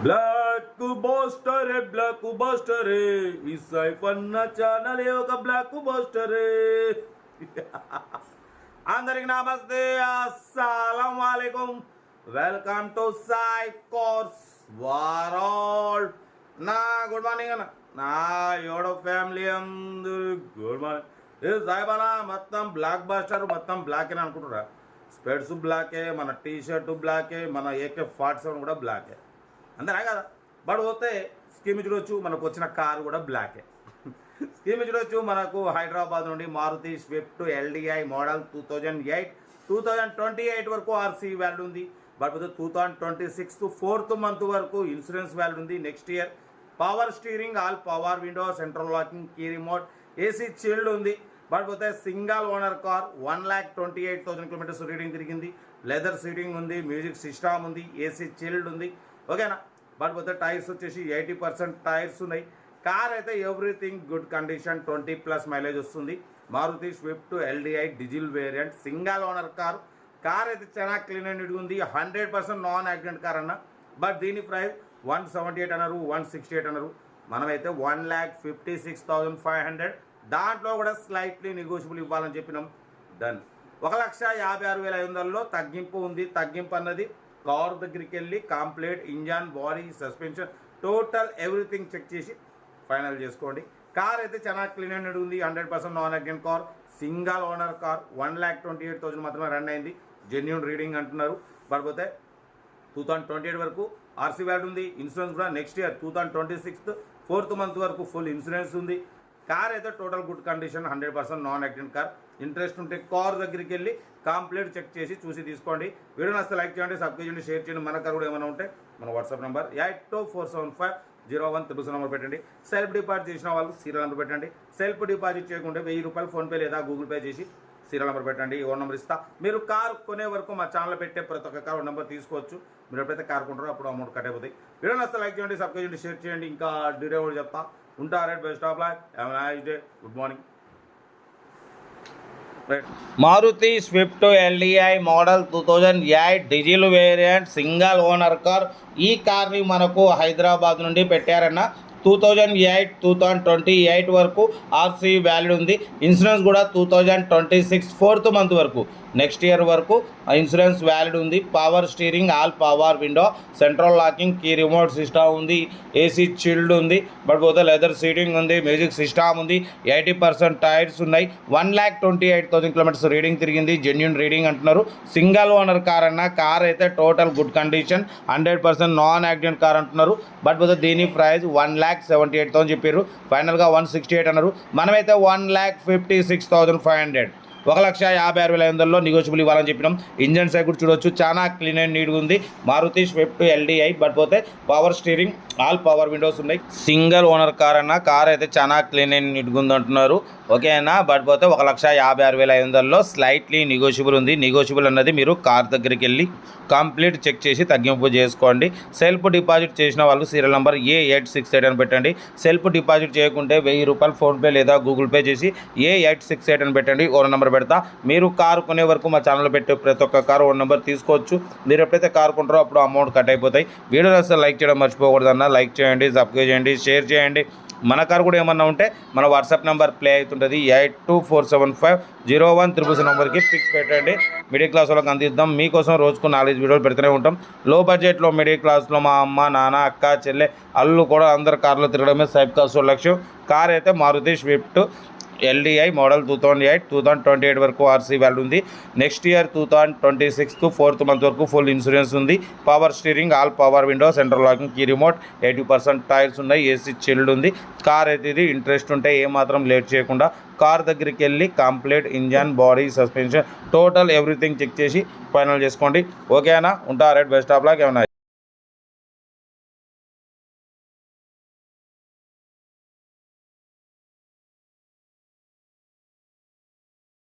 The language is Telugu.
బ్లాక్ బస్టర్ ఈ సైఫన్న ఛానల్ ఒక బ్లాక్ బస్టర్. అందరికి నమస్తే, అస్సలం వాలేకుం. Welcome to sci course world. నా గుడ్ మార్నింగ్ అన్న, నా యోడో ఫ్యామిలీ అందరు గుడ్ మార్నింగ్. ఏ సాయిబానా మొత్తం బ్లాక్ బస్టర్, మొత్తం బ్లాక్ అని అనుకుంటురా. స్పెడ్స్ బ్లాకే, మన టీ షర్టు బ్లాకే, మన AK-47 కూడా బ్లాకే, అంతేనా కదా. బట్ పోతే స్కీమ్ చూడొచ్చు, మనకు వచ్చిన కారు కూడా బ్లాకే. స్కీమ్ చూడొచ్చు, మనకు హైదరాబాద్ నుండి మారుతి స్విఫ్ట్ LDI మోడల్ 2028 వరకు RC వాల్యూ ఉంది. బట్ పోతే 2026 4th month వరకు ఇన్సూరెన్స్ వాల్యూ ఉంది. Next year power steering, all power window, central locking, key remote, AC chilled ఉంది. బట్ పోతే single owner car 1,28,000 kilometers reading తిరిగింది. లెదర్ సీటింగ్ ఉంది, మ్యూజిక్ సిస్టమ్ ఉంది, AC చిల్డ్ ఉంది, ఓకేనా. బట్ పోతే టైర్స్ వచ్చేసి 80% టైర్స్ ఉన్నాయి. కార్ అయితే ఎవ్రీథింగ్ గుడ్ కండిషన్, 20+ మైలేజ్ వస్తుంది. Maruti swift LDI diesel variant, single owner car. Car అయితే చాలా క్లీన్ అండ్ నీట్గా ఉంది, 100% నాన్ యాక్సిడెంట్ కార్ అన్న. బట్ దీని ప్రైస్ 178 అన్నారు, 168 అన్నారు. మనమైతే 1,56,500, దాంట్లో కూడా స్లైట్లీ నెగోషియబుల్ ఇవ్వాలని చెప్పినాం. డన్. 1,56,500లో తగ్గింపు ఉంది. తగ్గింపు అన్నది కార్ దగ్గరికి వెళ్ళి complete engine, body, suspension, total everything check చేసి ఫైనల్ చేసుకోండి. కార్ అయితే చాలా క్లీన్ అండ్ ఉంది, 100% non accident car, single owner car. 1,28,000 మాత్రమే రన్ అయింది. జెన్యూన్ రీడింగ్ అంటున్నారు. పడిపోతే 2028 వరకు RC వాల్యూ ఉంది. ఇన్సూరెన్స్ కూడా నెక్స్ట్ ఇయర్ 2026 4th month వరకు ఫుల్ ఇన్సూరెన్స్ ఉంది. కార్ అయితే total good condition, 100% non accident car. Interest ఉంటే కార్ దగ్గరికి వెళ్ళి కంప్లీట్ చెక్ చేసి చూసి తీసుకోండి. వీడియో నచ్చితే లైక్ చేయండి, సబ్స్క్రైబ్ చేయండి, షేర్ చేయండి. మన కార్ కూడా ఏమైనా ఉంటే మన వాట్సాప్ నెంబర్ 82475013 నెంబర్ పెట్టండి. సెల్ఫ్ డిపాజిట్ చేసిన వాళ్ళు సీరియల్ నెంబర్ పెట్టండి. సెల్ఫ్ డిపాజిట్ చేయకుంటే 1000 రూపాయలు ఫోన్పే లేదా గూగుల్ పే చేసి సీరియల్ నెంబర్ పెట్టండి. ఓ నెంబర్ ఇస్తా. మీరు కార్ కొనే వరకు మా ఛానల్ పెట్టే ప్రతి ఒక్క కార్ నెంబర్ తీసుకోవచ్చు. మీరు ఎప్పుడైతే కార్ కొంటారో అప్పుడు అమౌంట్ కట్ అయిపోతాయి. వీడియో నచ్చితే లైక్ చేయండి, సబ్స్క్రైబ్ చేయండి, షేర్ చేయండి. ఇంకా డీటెయిల్ కూడా చెప్తా. ఉంటారు. Best of luck. Have a nice day. Good morning. Maruti swift LDI model 2008 diesel variant, single owner car. ఈ కార్ని మనకు హైదరాబాద్ నుండి పెట్టారన్న. 2008 2028 వరకు RC వ్యాలిడ్ ఉంది. ఇన్సూరెన్స్ కూడా 2026 4th month వరకు, నెక్స్ట్ ఇయర్ వరకు ఇన్సూరెన్స్ వ్యాలిడ్ ఉంది. Power steering, all power window, central locking, key remote system ఉంది, AC చిల్డ్ ఉంది. బట్ పోతే లెదర్ సీటింగ్ ఉంది, మ్యూజిక్ సిస్టమ్ ఉంది, 80% టైర్స్ ఉన్నాయి. 1,28,000 kilometers రీడింగ్ తిరిగింది. జెన్యూన్ రీడింగ్ అంటున్నారు. సింగల్ ఓనర్ కార్ అన్న. కార్ అయితే total good condition, 100% non accident car అంటున్నారు. బట్ పోతే దీని ప్రైస్ 1,78,000 చెప్పారు. ఫైనల్గా 168 అన్నారు. మనమైతే 1,56,500, 1,56,500లో నెగోషియబుల్ ఇవ్వాలని చెప్పినాం. ఇంజన్ సైడ్ కూడా చూడొచ్చు, చాలా క్లీన్ అండ్ నీట్గా ఉంది. Maruti swift LDI. బట్ పోతే power steering, all power windows ఉన్నాయి. సింగల్ ఓనర్ కార్ అన్న. కార్ అయితే చాలా క్లీన్ అండ్ నీట్గా ఉంది అంటున్నారు, ఓకేనా. బట్ పోతే 1,56,500లో స్లైట్లీ నెగోషియబుల్ ఉంది. నెగోషియబుల్ అన్నది మీరు కార్ దగ్గరికి వెళ్ళి కంప్లీట్ చెక్ చేసి తగ్గింపు చేసుకోండి. సెల్ఫ్ డిపాజిట్ చేసిన వాళ్ళు సీరియల్ నెంబర్ A868 అని పెట్టండి. సెల్ఫ్ డిపాజిట్ చేయకుంటే 1000 రూపాయలు ఫోన్పే లేదా గూగుల్ పే చేసి A868 అని పెట్టండి. ఓ నెంబర్ పెడతా. మీరు కారు కొనే వరకు మా ఛానల్లో పెట్టే ప్రతి ఒక్క కారు ఓ నెంబర్ తీసుకోవచ్చు. మీరు ఎప్పుడైతే కారు కొంటారో అప్పుడు అమౌంట్ కట్ అయిపోతాయి. వీడియో అసలు లైక్ చేయడం మర్చిపోకూడదన్న. లైక్ చేయండి, సబ్స్క్రైబ్ చేయండి, షేర్ చేయండి. మన కారు కూడా ఏమన్నా ఉంటే మన వాట్సాప్ నెంబర్ ప్లే అవుతుంటుంది. 82475013 నెంబర్కి పిక్స్ పెట్టండి. మిడిల్ క్లాస్ వాళ్ళకి అందిద్దాం. మీకోసం రోజుకు 4 వీడియోలు పెడుతూనే ఉంటాం. లో బడ్జెట్లో మిడిల్ క్లాస్లో మా అమ్మ, నాన్న, అక్క, చెల్లె, అల్లు కూడా అందరు కార్లో తిరగడమే సైబ్ కాస్ట్ లక్ష్యం. కార్ అయితే మారుతి స్విఫ్ట్ LDI మోడల్ 2008 2028 వరకు RC వాల్యూ ఉంది. నెక్స్ట్ ఇయర్ 2026 4th month వరకు ఫుల్ ఇన్సూరెన్స్ ఉంది. Power steering, all power window, central locking, key remote, 80% tyres ఉన్నాయి. AC చిల్డ్ ఉంది. కార్ అయితే ఇది ఇంట్రెస్ట్ ఉంటే ఏమాత్రం లేట్ చేయకుండా కార్ దగ్గరికి వెళ్ళి complete engine, body, suspension, total everything check చేసి ఫైనల్ చేసుకోండి, ఓకేనా. ఉంటారు. Best of luck. ఏమన్నా